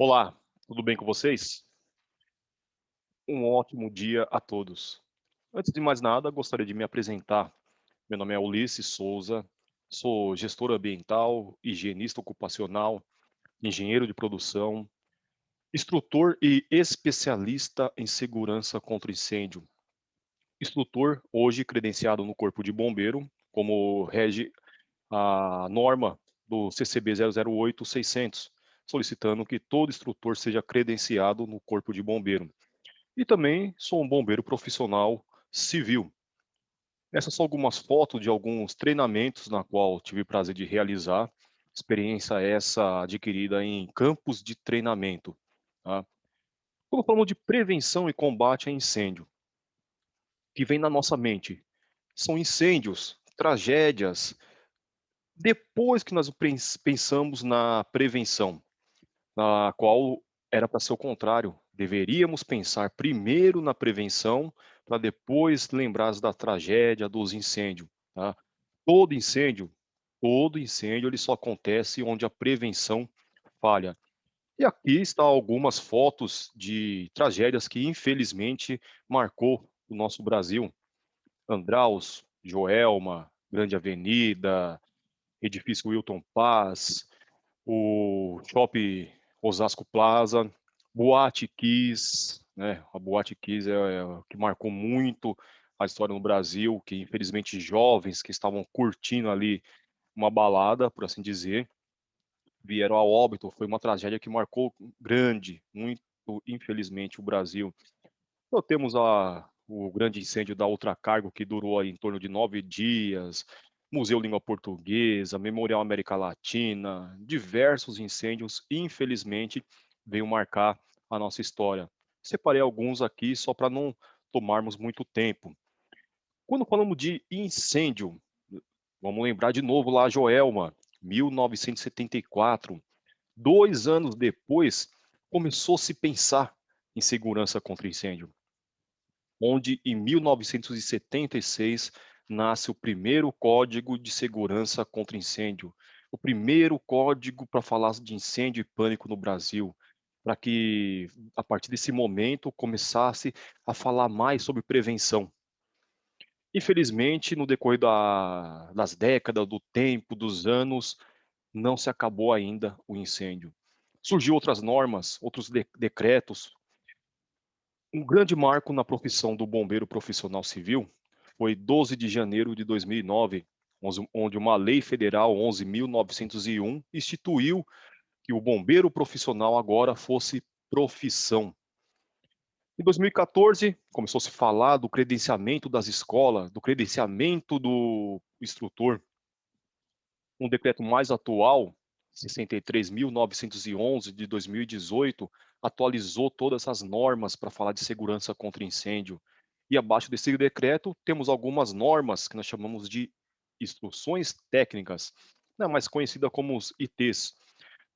Olá, tudo bem com vocês? Um ótimo dia a todos. Antes de mais nada, gostaria de me apresentar. Meu nome é Ulisses Souza, sou gestor ambiental, higienista ocupacional, engenheiro de produção, instrutor e especialista em segurança contra incêndio. Instrutor, hoje credenciado no Corpo de Bombeiro, como rege a norma do CCB 008-600, solicitando que todo instrutor seja credenciado no Corpo de Bombeiro. E também sou um bombeiro profissional civil. Essas são algumas fotos de alguns treinamentos na qual tive o prazer de realizar, experiência essa adquirida em campos de treinamento, tá. Quando falamos de prevenção e combate a incêndio, o que vem na nossa mente são incêndios, tragédias, depois que nós pensamos na prevenção, na qual era para ser o contrário. Deveríamos pensar primeiro na prevenção, para depois lembrar da tragédia, dos incêndios, tá. Todo incêndio todo incêndio ele só acontece onde a prevenção falha. E aqui está algumas fotos de tragédias que infelizmente marcou o nosso Brasil. Andraus, Joelma, Grande Avenida, Edifício Wilton Paz, o Shopping Osasco Plaza, Boate Kiss, né, a Boate Kiss é o que marcou muito a história no Brasil, que infelizmente jovens que estavam curtindo ali uma balada, por assim dizer, vieram a óbito, foi uma tragédia que marcou grande, muito infelizmente o Brasil. Então temos o grande incêndio da Ultracargo que durou aí em torno de 9 dias, Museu Língua Portuguesa, Memorial América Latina, diversos incêndios, infelizmente, veio marcar a nossa história. Separei alguns aqui só para não tomarmos muito tempo. Quando falamos de incêndio, vamos lembrar de novo lá a Joelma, 1974. 2 anos depois, começou a se pensar em segurança contra incêndio, onde em 1976 nasce o primeiro Código de Segurança contra Incêndio, o primeiro código para falar de incêndio e pânico no Brasil, para que a partir desse momento começasse a falar mais sobre prevenção. Infelizmente, no decorrer das décadas, do tempo, dos anos, não se acabou ainda o incêndio. Surgiu outras normas, outros decretos. Um grande marco na profissão do bombeiro profissional civil foi 12 de janeiro de 2009, onde uma lei federal 11.901 instituiu que o bombeiro profissional agora fosse profissão. Em 2014, começou a se falar do credenciamento das escolas, do credenciamento do instrutor. Um decreto mais atual, 63.911 de 2018, atualizou todas as normas para falar de segurança contra incêndio. E abaixo desse decreto temos algumas normas que nós chamamos de instruções técnicas, né, mais conhecida como os ITs.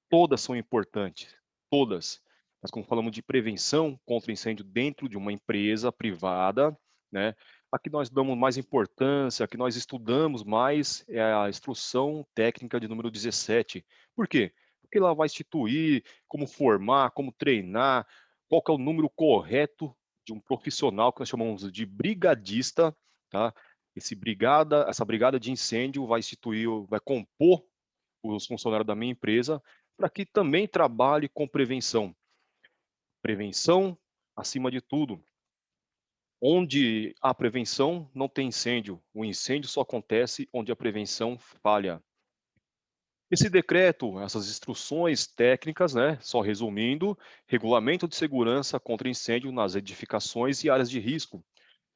Todas são importantes, todas. Mas quando falamos de prevenção contra incêndio dentro de uma empresa privada, né, a que nós damos mais importância, a que nós estudamos mais é a instrução técnica de número 17. Por quê? Porque ela vai instituir como formar, como treinar, qual que é o número correto de um profissional que nós chamamos de brigadista, tá? Essa brigada de incêndio vai instituir, vai compor os funcionários da minha empresa para que também trabalhe com prevenção. Prevenção acima de tudo. Onde há prevenção, não tem incêndio. O incêndio só acontece onde a prevenção falha. Esse decreto, essas instruções técnicas, né, só resumindo, regulamento de segurança contra incêndio nas edificações e áreas de risco,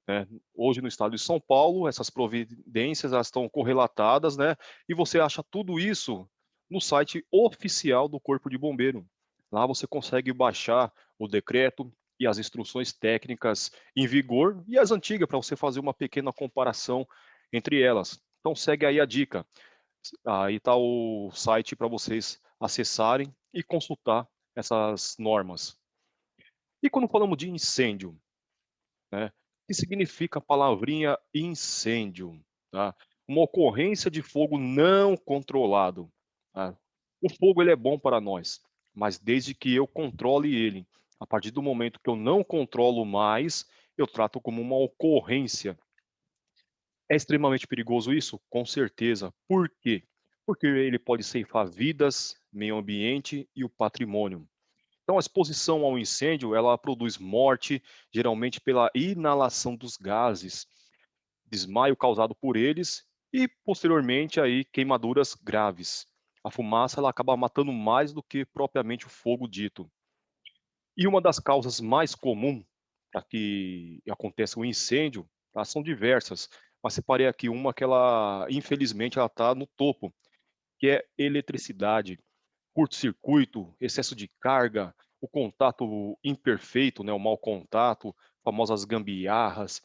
né. Hoje no estado de São Paulo, essas providências elas estão correlatadas, né, e você acha tudo isso no site oficial do Corpo de Bombeiro. Lá você consegue baixar o decreto e as instruções técnicas em vigor e as antigas para você fazer uma pequena comparação entre elas. Então segue aí a dica. Aí está o site para vocês acessarem e consultar essas normas. E quando falamos de incêndio, né, o que significa a palavrinha incêndio, tá? Uma ocorrência de fogo não controlado, tá? O fogo ele é bom para nós, mas desde que eu controle ele. A partir do momento que eu não controlo mais, eu trato como uma ocorrência. É extremamente perigoso isso? Com certeza. Por quê? Porque ele pode ceifar vidas, meio ambiente e o patrimônio. Então, a exposição ao incêndio, ela produz morte, geralmente pela inalação dos gases, desmaio causado por eles e, posteriormente, aí, queimaduras graves. A fumaça ela acaba matando mais do que propriamente o fogo dito. E uma das causas mais comuns para que aconteça o incêndio, tá, são diversas, mas separei aqui uma que ela, infelizmente, ela está no topo, que é eletricidade, curto-circuito, excesso de carga, o contato imperfeito, né, o mau contato, famosas gambiarras,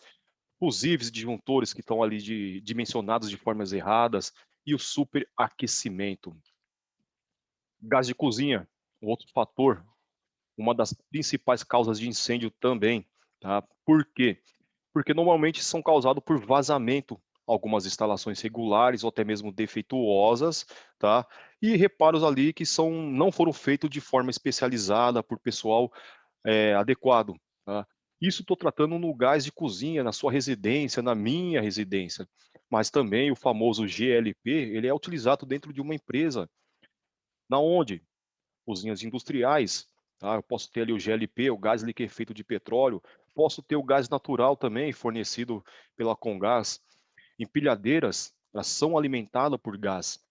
fusíveis disjuntores que estão ali dimensionados de formas erradas e o superaquecimento. Gás de cozinha, um outro fator, uma das principais causas de incêndio também, tá? Por quê? Porque normalmente são causados por vazamento, algumas instalações regulares ou até mesmo defeituosas, tá? E reparos ali que não foram feitos de forma especializada por pessoal adequado, tá? Isso estou tratando no gás de cozinha, na sua residência, na minha residência. Mas também o famoso GLP, ele é utilizado dentro de uma empresa. Na onde? Cozinhas industriais, tá? Eu posso ter ali o GLP, o gás liquefeito de petróleo, posso ter o gás natural também, fornecido pela Comgás. Empilhadeiras, elas são alimentadas por gás.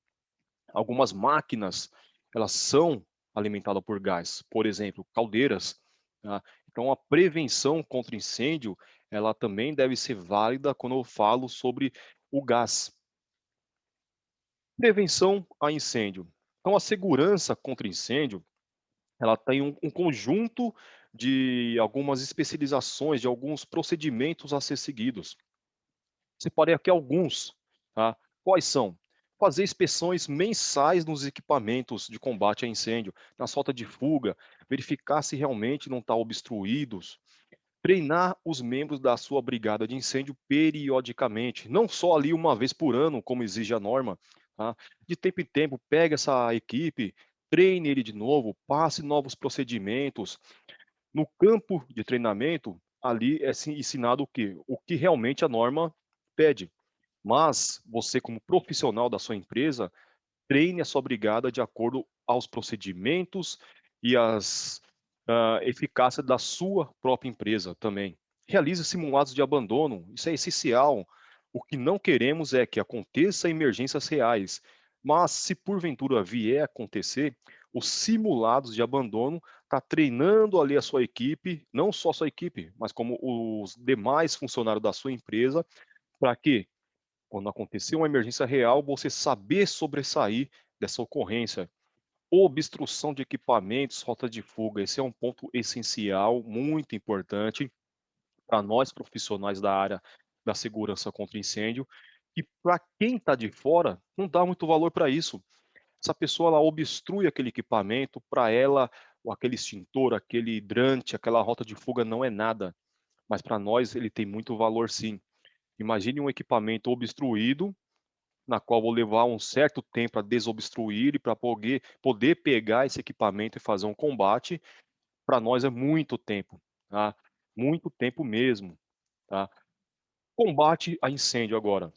Algumas máquinas, elas são alimentadas por gás. Por exemplo, caldeiras, tá? Então, a prevenção contra incêndio, ela também deve ser válida quando eu falo sobre o gás. Prevenção a incêndio. Então, a segurança contra incêndio, ela tem um conjunto de algumas especializações, de alguns procedimentos a ser seguidos. Separei aqui alguns, tá? Quais são? Fazer inspeções mensais nos equipamentos de combate a incêndio, na solta de fuga, verificar se realmente não está obstruídos, treinar os membros da sua brigada de incêndio periodicamente, não só ali uma vez por ano, como exige a norma, tá? De tempo em tempo, pega essa equipe, treine ele de novo, passe novos procedimentos. No campo de treinamento, ali é ensinado o quê? O que realmente a norma pede. Mas você, como profissional da sua empresa, treine a sua brigada de acordo aos procedimentos e as eficácia da sua própria empresa também. Realize simulados de abandono, isso é essencial. O que não queremos é que aconteça emergências reais, mas se porventura vier a acontecer, os simulados de abandono está treinando ali a sua equipe, não só a sua equipe, mas como os demais funcionários da sua empresa, para que quando acontecer uma emergência real, você saber sobressair dessa ocorrência. Obstrução de equipamentos, rota de fuga, esse é um ponto essencial, muito importante para nós profissionais da área da segurança contra incêndio, e para quem está de fora, não dá muito valor para isso. Essa pessoa ela obstrui aquele equipamento, para ela, aquele extintor, aquele hidrante, aquela rota de fuga não é nada, mas para nós ele tem muito valor sim. Imagine um equipamento obstruído, na qual vou levar um certo tempo a desobstruir e para poder pegar esse equipamento e fazer um combate, para nós é muito tempo, tá? Muito tempo mesmo, tá? Combate a incêndio agora.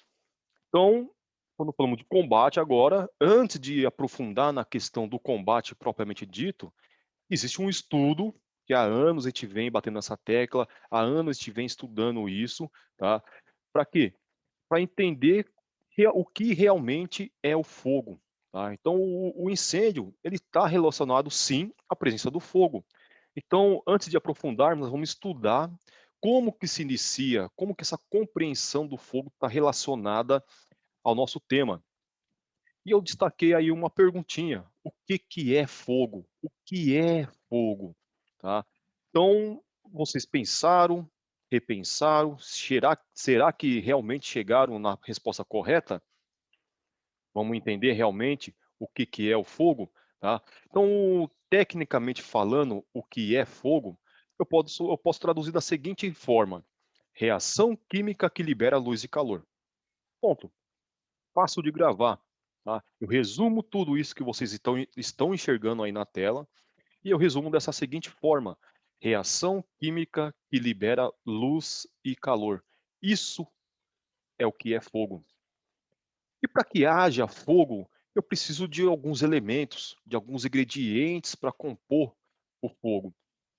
Então, quando falamos de combate agora, antes de aprofundar na questão do combate propriamente dito, existe um estudo que há anos a gente vem batendo nessa tecla, há anos a gente vem estudando isso, tá? Para quê? Para entender o que realmente é o fogo, tá? Então o incêndio, ele está relacionado sim à presença do fogo. Então, antes de aprofundarmos, nós vamos estudar como que se inicia, como que essa compreensão do fogo está relacionada ao nosso tema. E eu destaquei aí uma perguntinha: o que que é fogo? O que é fogo? Tá? Então, vocês pensaram, repensaram, será que realmente chegaram na resposta correta? Vamos entender realmente o que que é o fogo, tá? Então, tecnicamente falando, o que é fogo, eu posso traduzir da seguinte forma: reação química que libera luz e calor. Ponto. Fácil de gravar, tá? Eu resumo tudo isso que vocês estão enxergando aí na tela, E eu resumo dessa seguinte forma: reação química que libera luz e calor. Isso é o que é fogo. E para que haja fogo, eu preciso de alguns elementos, de alguns ingredientes para compor o fogo.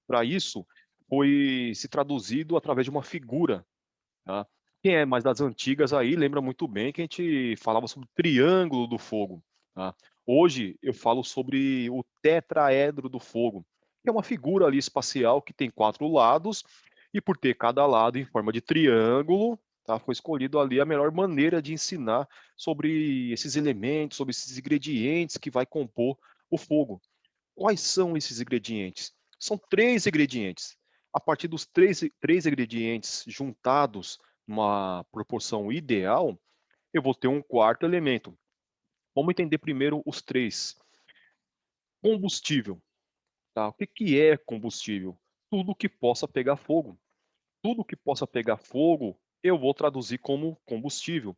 Para isso, foi se traduzido através de uma figura, tá? Quem é mais das antigas aí lembra muito bem que a gente falava sobre o triângulo do fogo, tá? Hoje eu falo sobre o tetraedro do fogo, que é uma figura ali espacial que tem 4 lados e por ter cada lado em forma de triângulo, tá, foi escolhido ali a melhor maneira de ensinar sobre esses elementos, sobre esses ingredientes que vai compor o fogo. Quais são esses ingredientes? São 3 ingredientes. A partir dos três ingredientes juntados numa proporção ideal, eu vou ter um quarto elemento. Vamos entender primeiro os 3. Combustível, tá? O que que é combustível? Tudo que possa pegar fogo. Tudo que possa pegar fogo, eu vou traduzir como combustível.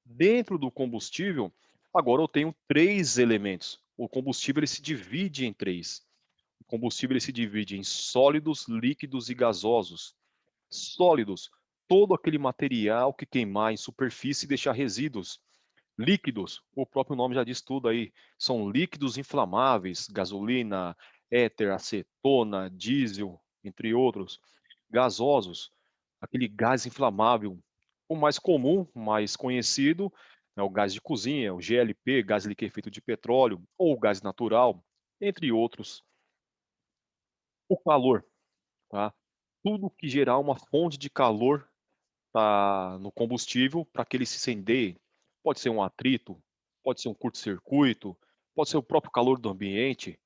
Dentro do combustível, agora eu tenho 3 elementos. O combustível ele se divide em 3. O combustível ele se divide em sólidos, líquidos e gasosos. Sólidos, todo aquele material que queimar em superfície e deixar resíduos. Líquidos, o próprio nome já diz tudo aí, são líquidos inflamáveis, gasolina, éter, acetona, diesel, entre outros. Gasosos, aquele gás inflamável, o mais comum, mais conhecido, é o gás de cozinha, o GLP, gás liquefeito de petróleo, ou gás natural, entre outros. O calor, tá? Tudo que gerar uma fonte de calor tá, no combustível para que ele se incendeie. Pode ser um atrito, pode ser um curto-circuito, pode ser o próprio calor do ambiente,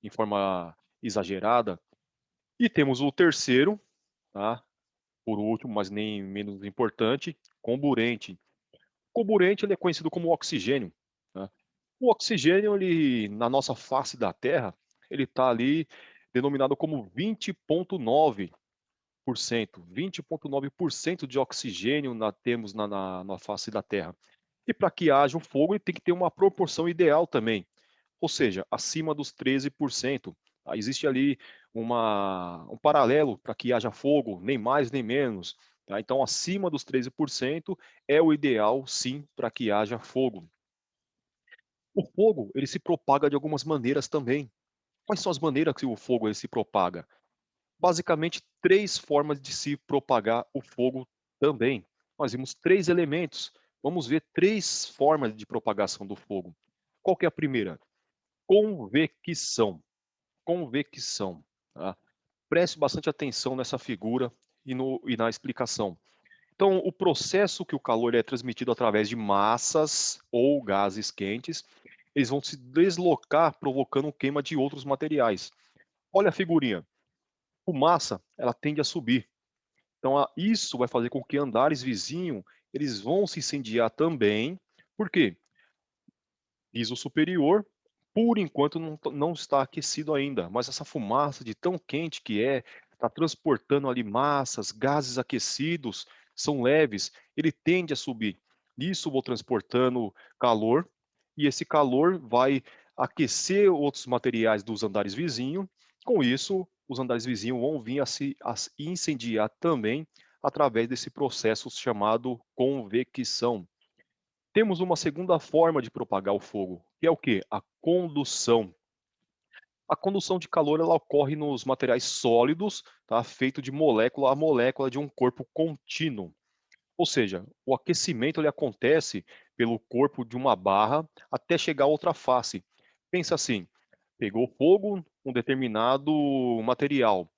em forma exagerada. E temos o terceiro, tá? Por último, mas nem menos importante, comburente. Comburente ele é conhecido como oxigênio. Tá? O oxigênio, ele, na nossa face da Terra, ele está ali denominado como 20,9% de oxigênio temos na face da Terra. E para que haja o fogo, ele tem que ter uma proporção ideal também, ou seja, acima dos 13%. Existe ali um paralelo para que haja fogo, nem mais nem menos. Tá? Então, acima dos 13% é o ideal, sim, para que haja fogo. O fogo, ele se propaga de algumas maneiras também. Quais são as maneiras que o fogo ele se propaga? Basicamente, 3 formas de se propagar o fogo também. Nós vimos 3 elementos. Vamos ver 3 formas de propagação do fogo. Qual que é a primeira? Convecção. Convecção. Tá? Preste bastante atenção nessa figura e na explicação. Então, o processo que o calor é transmitido através de massas ou gases quentes, eles vão se deslocar, provocando queima de outros materiais. Olha a figurinha. Fumaça, ela tende a subir. Então, isso vai fazer com que andares vizinhos, eles vão se incendiar também. Por quê? Piso superior, por enquanto não está aquecido ainda, mas essa fumaça de tão quente que está transportando ali massas, gases aquecidos, são leves, ele tende a subir. Isso vou transportando calor, e esse calor vai aquecer outros materiais dos andares vizinhos. Com isso, os andares vizinhos vão vir a se incendiar também através desse processo chamado convecção. Temos uma segunda forma de propagar o fogo, que é o quê? A condução. A condução de calor ela ocorre nos materiais sólidos, tá? Feito de molécula a molécula de um corpo contínuo. Ou seja, o aquecimento ele acontece pelo corpo de uma barra até chegar a outra face. Pensa assim, pegou fogo um determinado material.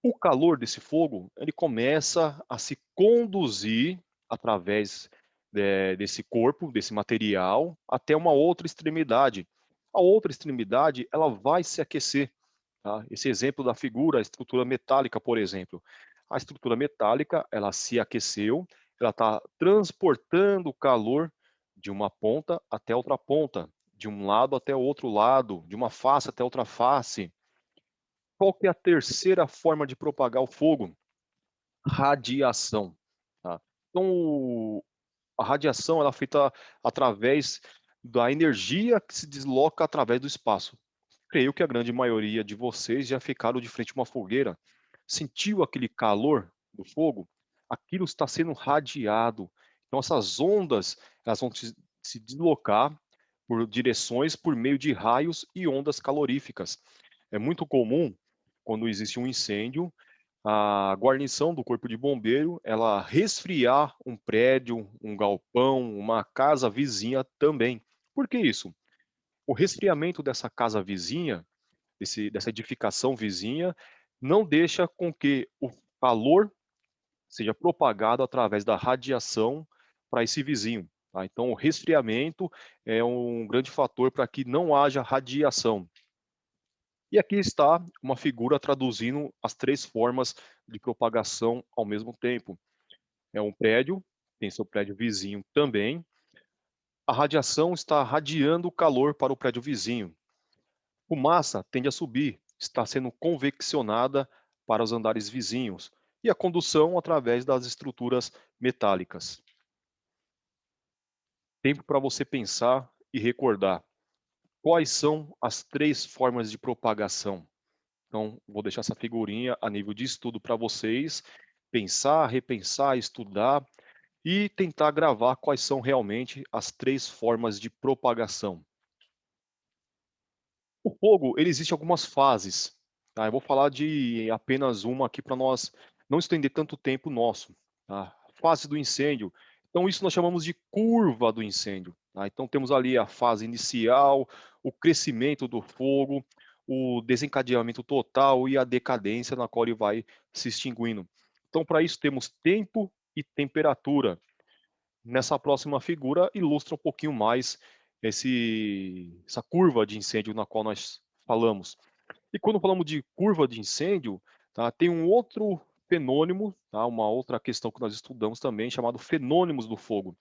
O calor desse fogo, ele começa a se conduzir através desse corpo, desse material, até uma outra extremidade. A outra extremidade, ela vai se aquecer. Tá? Esse exemplo da figura, a estrutura metálica, por exemplo. A estrutura metálica, ela se aqueceu, ela está transportando o calor de uma ponta até outra ponta, de um lado até o outro lado, de uma face até outra face. Qual que é a terceira forma de propagar o fogo? Radiação. Tá? Então, a radiação ela é feita através da energia que se desloca através do espaço. Creio que a grande maioria de vocês já ficaram de frente a uma fogueira, sentiu aquele calor do fogo? Aquilo está sendo radiado. Então essas ondas, elas vão se deslocar por direções por meio de raios e ondas caloríficas. É muito comum, quando existe um incêndio, a guarnição do corpo de bombeiro, ela resfriar um prédio, um galpão, uma casa vizinha também. Por que isso? O resfriamento dessa casa vizinha, dessa edificação vizinha, não deixa com que o calor seja propagado através da radiação para esse vizinho. Tá? Então, o resfriamento é um grande fator para que não haja radiação. E aqui está uma figura traduzindo as três formas de propagação ao mesmo tempo. É um prédio, tem seu prédio vizinho também. A radiação está radiando o calor para o prédio vizinho. Fumaça tende a subir, está sendo conveccionada para os andares vizinhos, e a condução através das estruturas metálicas. Tempo para você pensar e recordar quais são as três formas de propagação. Então, vou deixar essa figurinha a nível de estudo para vocês pensar, repensar, estudar e tentar gravar quais são realmente as três formas de propagação. O fogo, ele existe algumas fases, tá? Eu vou falar de apenas uma aqui para nós não estender tanto tempo nosso, tá? Fase do incêndio. Então isso nós chamamos de curva do incêndio, tá? Então temos ali a fase inicial, o crescimento do fogo, o desencadeamento total e a decadência na qual ele vai se extinguindo. Então para isso temos tempo e temperatura. Nessa próxima figura ilustra um pouquinho mais essa curva de incêndio na qual nós falamos. E quando falamos de curva de incêndio, tá, tem um outro fenômeno, tá, uma outra questão que nós estudamos também, chamado fenômenos do fogo.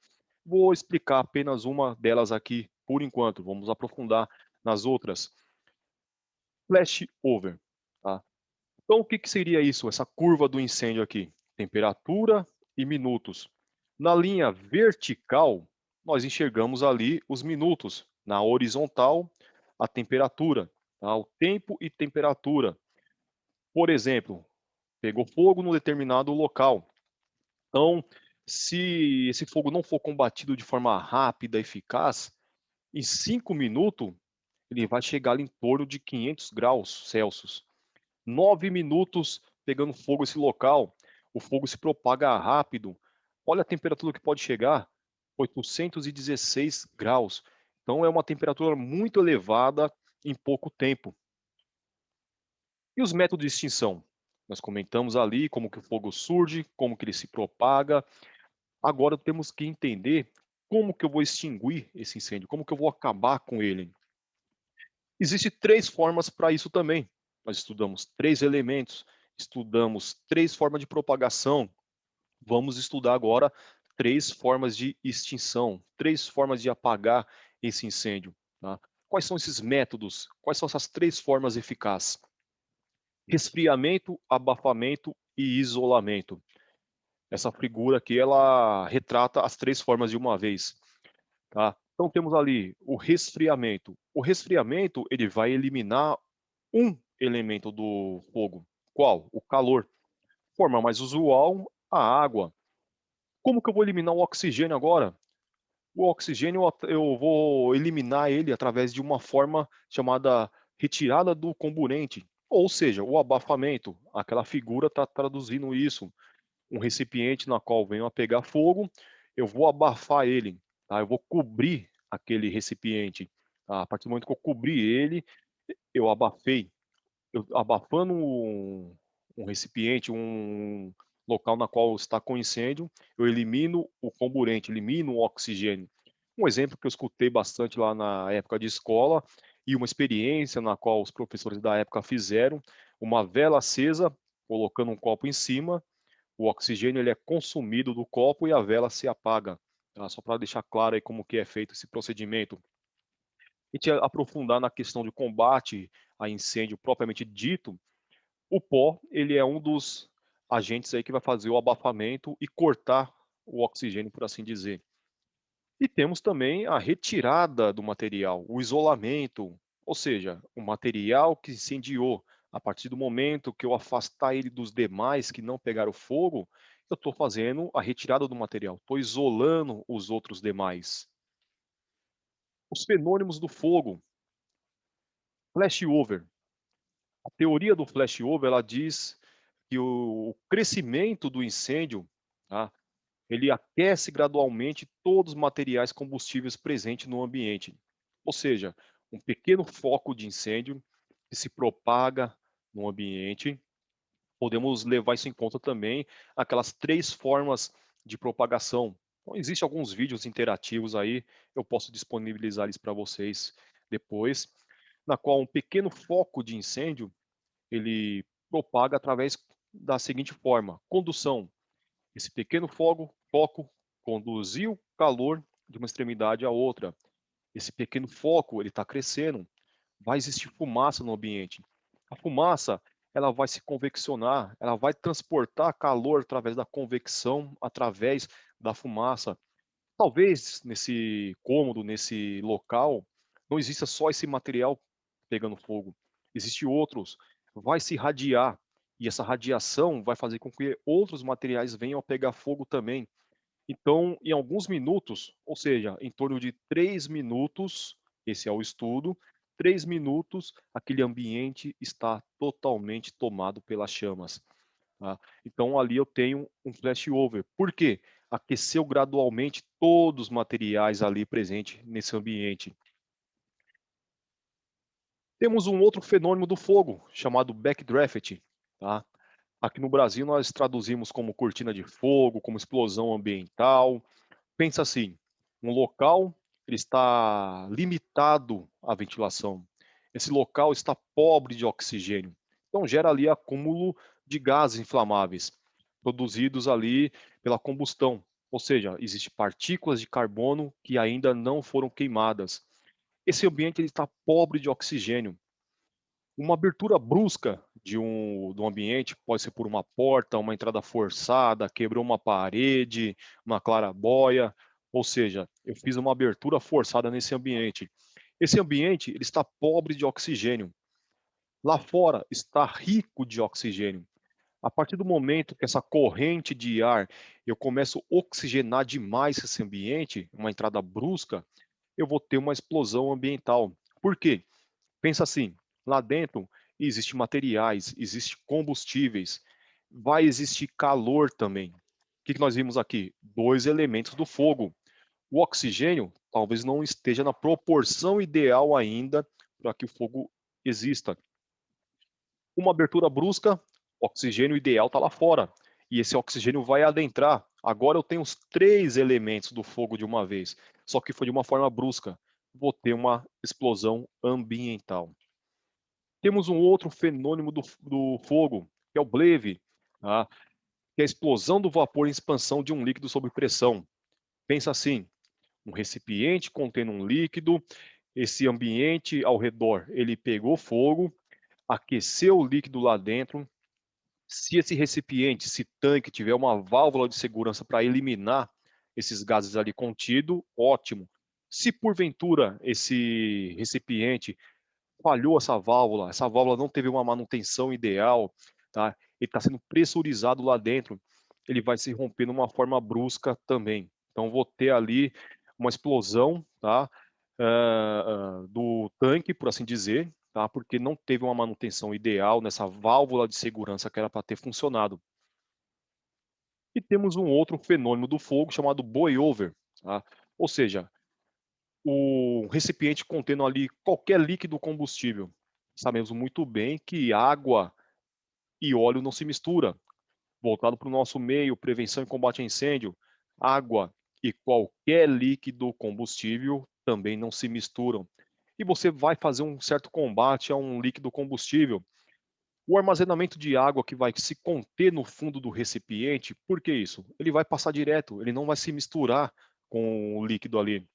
Vou explicar apenas uma delas aqui por enquanto, vamos aprofundar nas outras. Flashover. Tá? Então, o que, que seria isso, essa curva do incêndio aqui? Temperatura e minutos. Na linha vertical, nós enxergamos ali os minutos. Na horizontal, a temperatura, tá? O tempo e temperatura. Por exemplo, pegou fogo num determinado local. Então, se esse fogo não for combatido de forma rápida e eficaz, em 5 minutos, ele vai chegar ali em torno de 500 graus Celsius. 9 minutos pegando fogo esse local, o fogo se propaga rápido. Olha a temperatura que pode chegar, 816 graus. Então é uma temperatura muito elevada em pouco tempo. E os métodos de extinção? Nós comentamos ali como que o fogo surge, como que ele se propaga. Agora temos que entender como que eu vou extinguir esse incêndio, como que eu vou acabar com ele. Existem três formas para isso também. Nós estudamos três elementos, estudamos três formas de propagação. Vamos estudar agora três formas de extinção, três formas de apagar esse incêndio. Tá? Quais são esses métodos? Quais são essas três formas eficazes? Resfriamento, abafamento e isolamento. Essa figura aqui, ela retrata as três formas de uma vez. Tá? Então temos ali o resfriamento. O resfriamento, ele vai eliminar um elemento do fogo. Qual? O calor. Forma mais usual, a água. Como que eu vou eliminar o oxigênio agora? O oxigênio eu vou eliminar ele através de uma forma chamada retirada do comburente, ou seja, o abafamento. Aquela figura está traduzindo isso. Um recipiente na qual venho a pegar fogo, eu vou abafar ele, tá? Eu vou cobrir aquele recipiente. Tá? A partir do momento que eu cobri ele, eu abafei. Eu abafando um recipiente, um local na qual está com incêndio, eu elimino o comburente, elimino o oxigênio. Um exemplo que eu escutei bastante lá na época de escola e uma experiência na qual os professores da época fizeram, uma vela acesa, colocando um copo em cima, o oxigênio ele é consumido do copo e a vela se apaga. Tá? Só para deixar claro aí como que é feito esse procedimento. E te aprofundar na questão de combate a incêndio propriamente dito, o pó, ele é um dos agentes aí que vai fazer o abafamento e cortar o oxigênio, por assim dizer. E temos também a retirada do material, o isolamento, ou seja, o material que incendiou, a partir do momento que eu afastar ele dos demais que não pegaram fogo, eu estou fazendo a retirada do material, estou isolando os outros demais. Os fenômenos do fogo, flashover. A teoria do flashover, ela diz que o crescimento do incêndio, tá, ele aquece gradualmente todos os materiais combustíveis presentes no ambiente. Ou seja, um pequeno foco de incêndio que se propaga no ambiente. Podemos levar isso em conta também, aquelas 3 formas de propagação. Então, existem alguns vídeos interativos aí, eu posso disponibilizar eles para vocês depois, na qual um pequeno foco de incêndio, ele propaga através da seguinte forma: condução. Esse pequeno foco conduziu calor de uma extremidade à outra. Esse pequeno foco, ele está crescendo, vai existir fumaça no ambiente. A fumaça, ela vai se conveccionar, ela vai transportar calor através da convecção, através da fumaça. Talvez nesse cômodo, nesse local, não exista só esse material pegando fogo, existe outros, vai se irradiar, e essa radiação vai fazer com que outros materiais venham a pegar fogo também. Então, em alguns minutos, ou seja, em torno de 3 minutos, esse é o estudo, 3 minutos, aquele ambiente está totalmente tomado pelas chamas, tá. Então ali eu tenho um flashover. Por quê? Aqueceu gradualmente todos os materiais ali presentes nesse ambiente. Temos um outro fenômeno do fogo, chamado backdraft, tá. Aqui no Brasil nós traduzimos como cortina de fogo, como explosão ambiental. Pensa assim, um local ele está limitado à ventilação. Esse local está pobre de oxigênio. Então gera ali acúmulo de gases inflamáveis produzidos ali pela combustão. Ou seja, existem partículas de carbono que ainda não foram queimadas. Esse ambiente ele está pobre de oxigênio. Uma abertura brusca de um ambiente, pode ser por uma porta, uma entrada forçada, quebrou uma parede, uma clarabóia, ou seja, eu fiz uma abertura forçada nesse ambiente. Esse ambiente ele está pobre de oxigênio. Lá fora está rico de oxigênio. A partir do momento que essa corrente de ar, eu começo a oxigenar demais esse ambiente, uma entrada brusca, eu vou ter uma explosão ambiental. Por quê? Pensa assim, lá dentro existe materiais, existe combustíveis, vai existir calor também. O que nós vimos aqui? 2 elementos do fogo. O oxigênio talvez não esteja na proporção ideal ainda para que o fogo exista. Uma abertura brusca, o oxigênio ideal está lá fora. E esse oxigênio vai adentrar. Agora eu tenho os 3 elementos do fogo de uma vez, só que foi de uma forma brusca. Vou ter uma explosão ambiental. Temos um outro fenômeno do fogo, que é o bleve, tá? Que é a explosão do vapor em expansão de um líquido sob pressão. Pensa assim, um recipiente contendo um líquido, esse ambiente ao redor, ele pegou fogo, aqueceu o líquido lá dentro. Se esse recipiente, esse tanque tiver uma válvula de segurança para eliminar esses gases ali contido, ótimo. Se porventura esse recipiente falhou essa válvula não teve uma manutenção ideal, tá? Ele está sendo pressurizado lá dentro, ele vai se romper de uma forma brusca também. Então vou ter ali uma explosão, tá? Do tanque, por assim dizer, tá? Porque não teve uma manutenção ideal nessa válvula de segurança que era para ter funcionado. E temos um outro fenômeno do fogo chamado boil-over, tá? Ou seja, o recipiente contendo ali qualquer líquido combustível. Sabemos muito bem que água e óleo não se mistura. Voltado para o nosso meio, prevenção e combate a incêndio, água e qualquer líquido combustível também não se misturam. E você vai fazer um certo combate a um líquido combustível. O armazenamento de água que vai se conter no fundo do recipiente, por que isso? Ele vai passar direto, ele não vai se misturar com o líquido ali.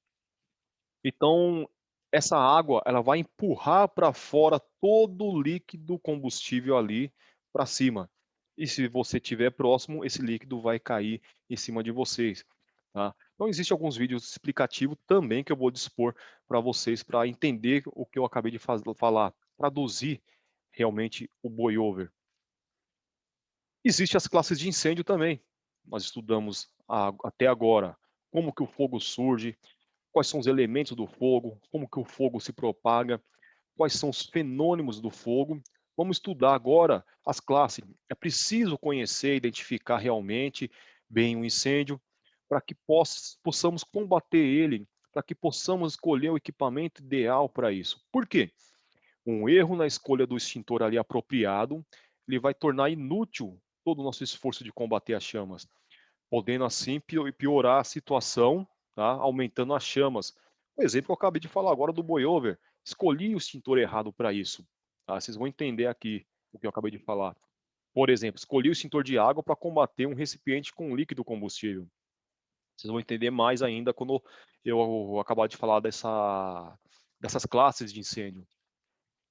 Então, essa água, ela vai empurrar para fora todo o líquido combustível ali para cima. E se você estiver próximo, esse líquido vai cair em cima de vocês, tá? Então, existem alguns vídeos explicativos também que eu vou dispor para vocês, para entender o que eu acabei de falar, traduzir realmente o boiôver. Existem as classes de incêndio também. Nós estudamos até agora como que o fogo surge, quais são os elementos do fogo, como que o fogo se propaga, quais são os fenômenos do fogo. Vamos estudar agora as classes. É preciso conhecer e identificar realmente bem o incêndio para que possamos combater ele, para que possamos escolher o equipamento ideal para isso. Por quê? Um erro na escolha do extintor ali apropriado, ele vai tornar inútil todo o nosso esforço de combater as chamas, podendo assim piorar a situação, tá? Aumentando as chamas. O exemplo que eu acabei de falar agora do boiover, escolhi o extintor errado para isso. Tá? Vocês vão entender aqui o que eu acabei de falar. Por exemplo, escolhi o extintor de água para combater um recipiente com líquido combustível. Vocês vão entender mais ainda quando eu acabar de falar dessas classes de incêndio.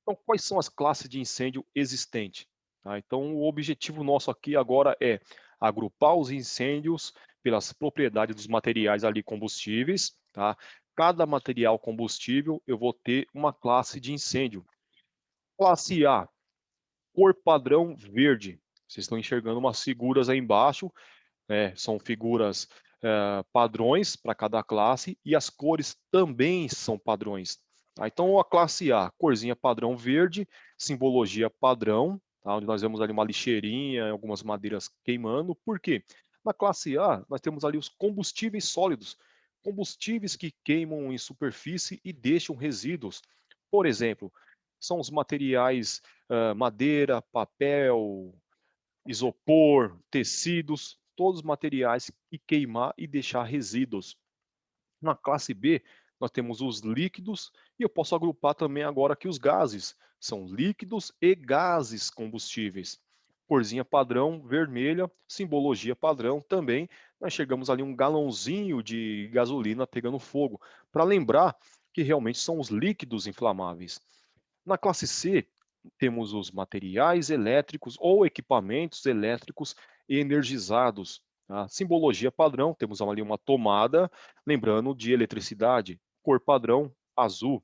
Então, quais são as classes de incêndio existentes? Tá? Então, o objetivo nosso aqui agora é agrupar os incêndios pelas propriedades dos materiais ali combustíveis. Tá? Cada material combustível eu vou ter uma classe de incêndio. Classe A, cor padrão verde. Vocês estão enxergando umas figuras aí embaixo, são figuras padrões para cada classe e as cores também são padrões. Tá? Então, a classe A, corzinha padrão verde, simbologia padrão, tá? Onde nós vemos ali uma lixeirinha, algumas madeiras queimando. Por quê? Na classe A, nós temos ali os combustíveis sólidos, combustíveis que queimam em superfície e deixam resíduos. Por exemplo, são os materiais madeira, papel, isopor, tecidos, todos os materiais que queimar e deixar resíduos. Na classe B, nós temos os líquidos e eu posso agrupar também agora aqui os gases. São líquidos e gases combustíveis. Corzinha padrão, vermelha, simbologia padrão também. Nós chegamos ali um galãozinho de gasolina pegando fogo, para lembrar que realmente são os líquidos inflamáveis. Na classe C, temos os materiais elétricos ou equipamentos elétricos energizados. Tá? Simbologia padrão, temos ali uma tomada, lembrando de eletricidade. Cor padrão, azul.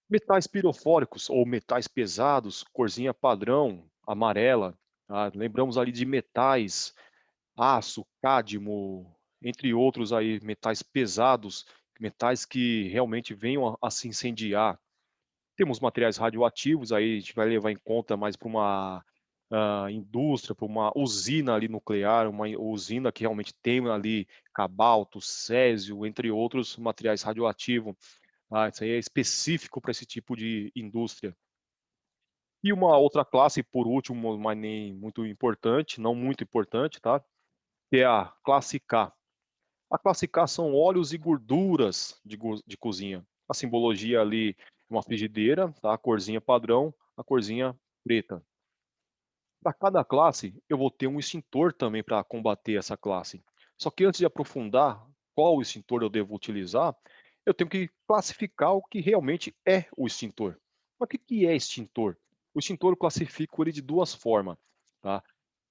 Metais pirofóricos ou metais pesados, corzinha padrão, amarela. Tá? Lembramos ali de metais, aço, cádmio, entre outros aí, metais pesados, metais que realmente venham a se incendiar. Temos materiais radioativos, aí a gente vai levar em conta mais para uma indústria, para uma usina ali nuclear, uma usina que realmente tem ali cobalto, césio, entre outros materiais radioativos. Isso aí é específico para esse tipo de indústria. E uma outra classe, por último, mas nem muito importante, não muito importante, tá? Que é a classe K. A classe K são óleos e gorduras de cozinha. A simbologia ali, uma frigideira, tá? A corzinha padrão, a corzinha preta. Para cada classe, eu vou ter um extintor também para combater essa classe. Só que antes de aprofundar qual extintor eu devo utilizar, eu tenho que classificar o que realmente é o extintor. Mas o que é extintor? O extintor eu classifico ele de duas formas, tá?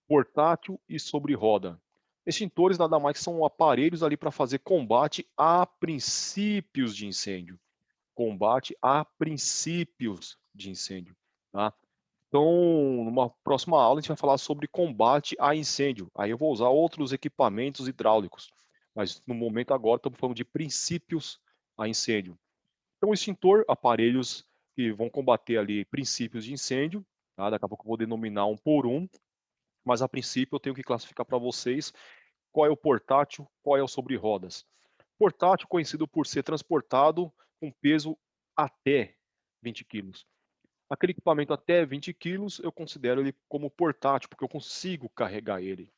Portátil e sobre roda. Extintores nada mais que são aparelhos ali para fazer combate a princípios de incêndio. Combate a princípios de incêndio, tá? Então, numa próxima aula, a gente vai falar sobre combate a incêndio. Aí eu vou usar outros equipamentos hidráulicos. Mas no momento agora estamos falando de princípios a incêndio. Então, o extintor, aparelhos que vão combater ali princípios de incêndio, tá? Daqui a pouco eu vou denominar um por um, mas a princípio eu tenho que classificar para vocês qual é o portátil, qual é o sobre rodas. Portátil conhecido por ser transportado com peso até 20 quilos. Aquele equipamento até 20 quilos, eu considero ele como portátil, porque eu consigo carregar ele.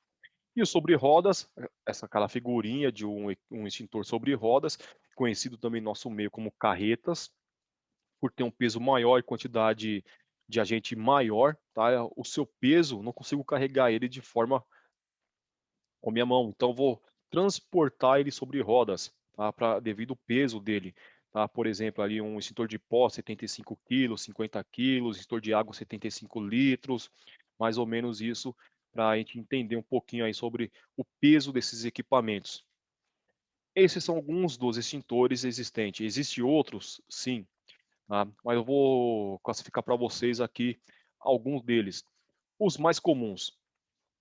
E o sobre rodas, aquela figurinha de um extintor sobre rodas, conhecido também no nosso meio como carretas, por ter um peso maior e quantidade de agente maior, tá? O seu peso, não consigo carregar ele de forma com a minha mão, então eu vou transportar ele sobre rodas, tá? Devido ao peso dele. Tá? Por exemplo, ali um extintor de pó 75 quilos, 50 quilos, extintor de água 75 litros, mais ou menos isso, para a gente entender um pouquinho aí sobre o peso desses equipamentos. Esses são alguns dos extintores existentes. Existem outros? Sim, tá? Mas eu vou classificar para vocês aqui alguns deles. Os mais comuns.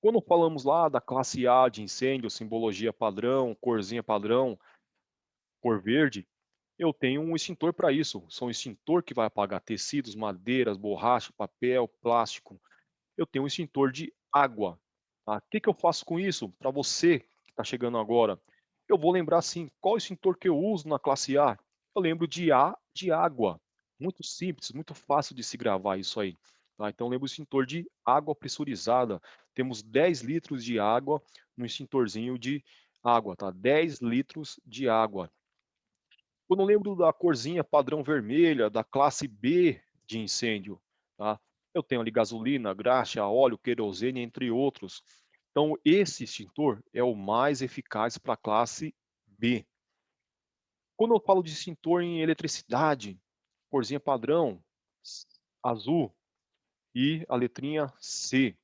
Quando falamos lá da classe A de incêndio, simbologia padrão, corzinha padrão, cor verde, eu tenho um extintor para isso. São um extintor que vai apagar tecidos, madeiras, borracha, papel, plástico. Eu tenho um extintor de água. Tá? O que, que eu faço com isso? Para você que está chegando agora, eu vou lembrar assim, qual extintor que eu uso na classe A? Eu lembro de A de água. Muito simples, muito fácil de se gravar isso aí. Tá? Então eu lembro do extintor de água pressurizada. Temos 10 litros de água no extintorzinho de água, tá? 10 litros de água. Eu não lembro da corzinha padrão vermelha, da classe B de incêndio, tá? Eu tenho ali gasolina, graxa, óleo, querosene, entre outros. Então, esse extintor é o mais eficaz para a classe B. Quando eu falo de extintor em eletricidade, corzinha padrão, azul e a letrinha C.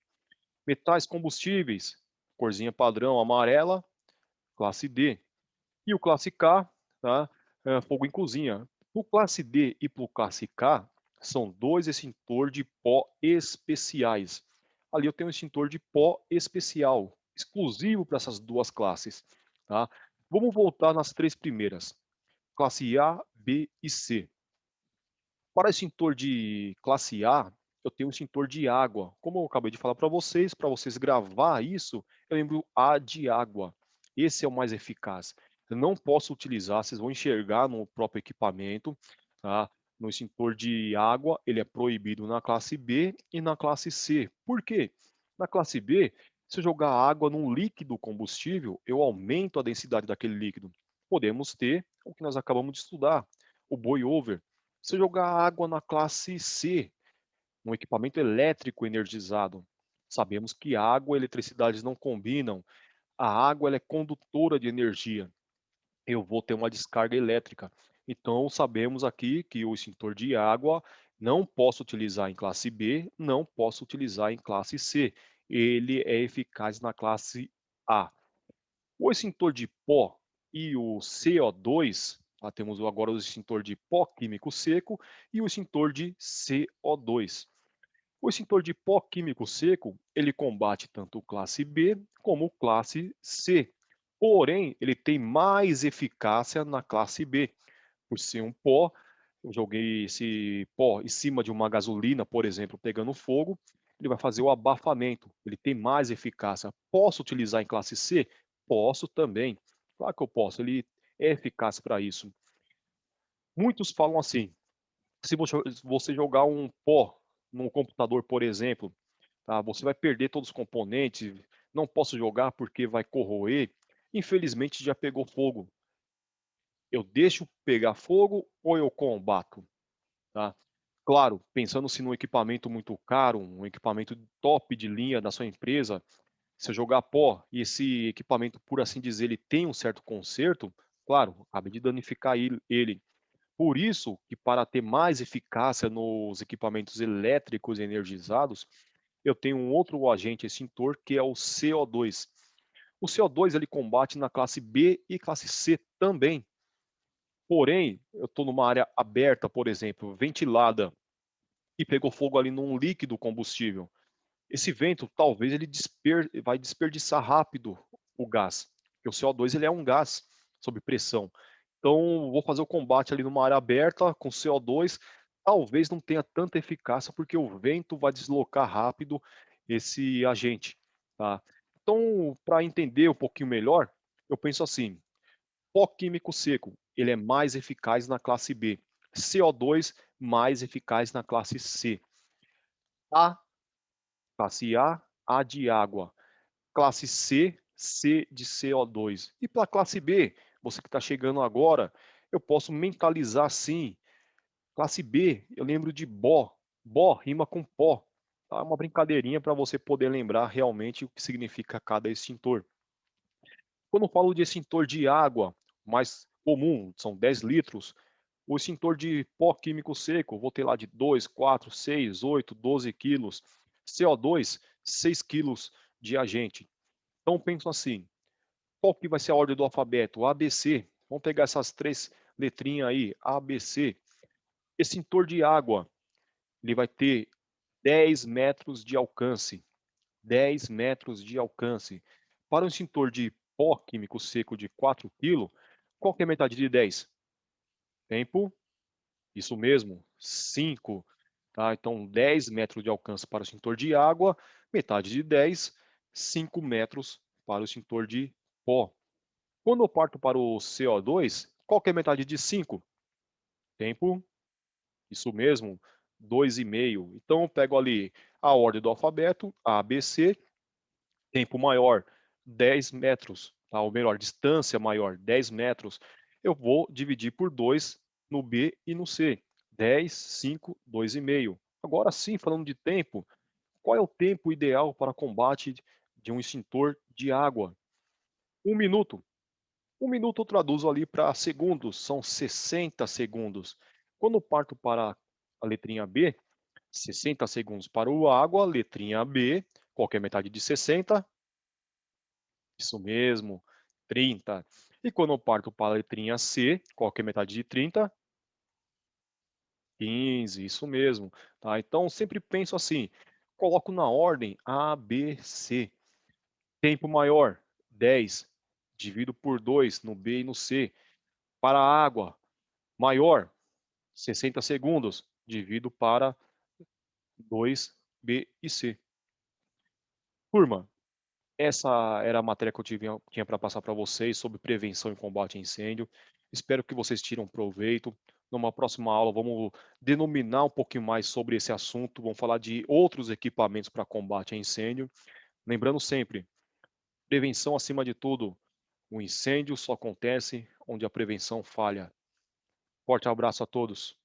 Metais combustíveis, corzinha padrão amarela, classe D. E o classe K, tá? Fogo em cozinha. O classe D e para o classe K são dois extintores de pó especiais. Ali eu tenho um extintor de pó especial, exclusivo para essas duas classes. Tá? Vamos voltar nas três primeiras, classe A, B e C. Para extintor de classe A, eu tenho um extintor de água. Como eu acabei de falar para vocês gravar isso, eu lembro A de água. Esse é o mais eficaz. Eu não posso utilizar, vocês vão enxergar no próprio equipamento, tá? No extintor de água, ele é proibido na classe B e na classe C. Por quê? Na classe B, se eu jogar água num líquido combustível, eu aumento a densidade daquele líquido. Podemos ter o que nós acabamos de estudar, o boil over. Se eu jogar água na classe C, um equipamento elétrico energizado, sabemos que água e eletricidade não combinam. A água ela é condutora de energia. Eu vou ter uma descarga elétrica. Então, sabemos aqui que o extintor de água não posso utilizar em classe B, não posso utilizar em classe C. Ele é eficaz na classe A. O extintor de pó e o CO2, temos agora o extintor de pó químico seco e o extintor de CO2. O extintor de pó químico seco, ele combate tanto o classe B como o classe C. Porém, ele tem mais eficácia na classe B. Por ser um pó, eu joguei esse pó em cima de uma gasolina, por exemplo, pegando fogo, ele vai fazer o abafamento, ele tem mais eficácia. Posso utilizar em classe C? Posso também. Claro que eu posso, ele é eficaz para isso. Muitos falam assim, se você jogar um pó num computador, por exemplo, tá, você vai perder todos os componentes, não posso jogar porque vai corroer. Infelizmente já pegou fogo. Eu deixo pegar fogo ou eu combato? Tá? Claro, pensando-se num equipamento muito caro, um equipamento top de linha da sua empresa, se eu jogar pó e esse equipamento, por assim dizer, ele tem um certo conserto, claro, acaba de danificar ele. Por isso que para ter mais eficácia nos equipamentos elétricos energizados, eu tenho um outro agente extintor que é o CO2. O CO2 ele combate na classe B e classe C também. Porém, eu estou numa área aberta, por exemplo, ventilada, e pegou fogo ali num líquido combustível. Esse vento, talvez ele vai desperdiçar rápido o gás, porque o CO2 ele é um gás sob pressão. Então, vou fazer o combate ali numa área aberta com CO2, talvez não tenha tanta eficácia, porque o vento vai deslocar rápido esse agente. Tá? Então, para entender um pouquinho melhor, eu penso assim, pó químico seco, ele é mais eficaz na classe B. CO2, mais eficaz na classe C. A, classe A de água. Classe C, C de CO2. E para a classe B, você que está chegando agora, eu posso mentalizar assim. Classe B, eu lembro de bó. Bó rima com pó. Tá? Uma brincadeirinha para você poder lembrar realmente o que significa cada extintor. Quando eu falo de extintor de água, mais comum, são 10 litros, o extintor de pó químico seco, vou ter lá de 2, 4, 6, 8, 12 quilos. CO2, 6 quilos de agente. Então, penso assim, Qual que vai ser a ordem do alfabeto? ABC. Vamos pegar essas 3 letrinhas aí, ABC. Extintor de água, ele vai ter 10 metros de alcance. 10 metros de alcance. Para um extintor de pó químico seco de 4 kg, qual que é a metade de 10? Tempo. Isso mesmo, 5. Tá? Então, 10 metros de alcance para o extintor de água, metade de 10, 5 metros para o extintor de pó. Quando eu parto para o CO2, qual que é a metade de 5? Tempo. Isso mesmo, 2,5. Então, eu pego ali a ordem do alfabeto, A, B, C, tempo maior, 10 metros, tá? Ou melhor, distância maior, 10 metros. Eu vou dividir por 2 no B e no C. 10, 5, 2,5. Agora sim, falando de tempo, qual é o tempo ideal para combate de um extintor de água? 1 minuto. 1 minuto eu traduzo ali para segundos, são 60 segundos. Quando eu parto para a letrinha B, 60 segundos para o água, letrinha B, qual que é a metade de 60? Isso mesmo, 30. E quando eu parto para a letrinha C, qual que é a metade de 30? 15, isso mesmo. Tá? Então, sempre penso assim, coloco na ordem A, B, C. Tempo maior, 10. Divido por 2 no B e no C. Para a água, maior, 60 segundos. Divido para 2, B e C. Turma, essa era a matéria que eu tinha para passar para vocês sobre prevenção e combate a incêndio. Espero que vocês tirem proveito. Numa próxima aula, vamos denominar um pouquinho mais sobre esse assunto. Vamos falar de outros equipamentos para combate a incêndio. Lembrando sempre, prevenção acima de tudo. O incêndio só acontece onde a prevenção falha. Forte abraço a todos.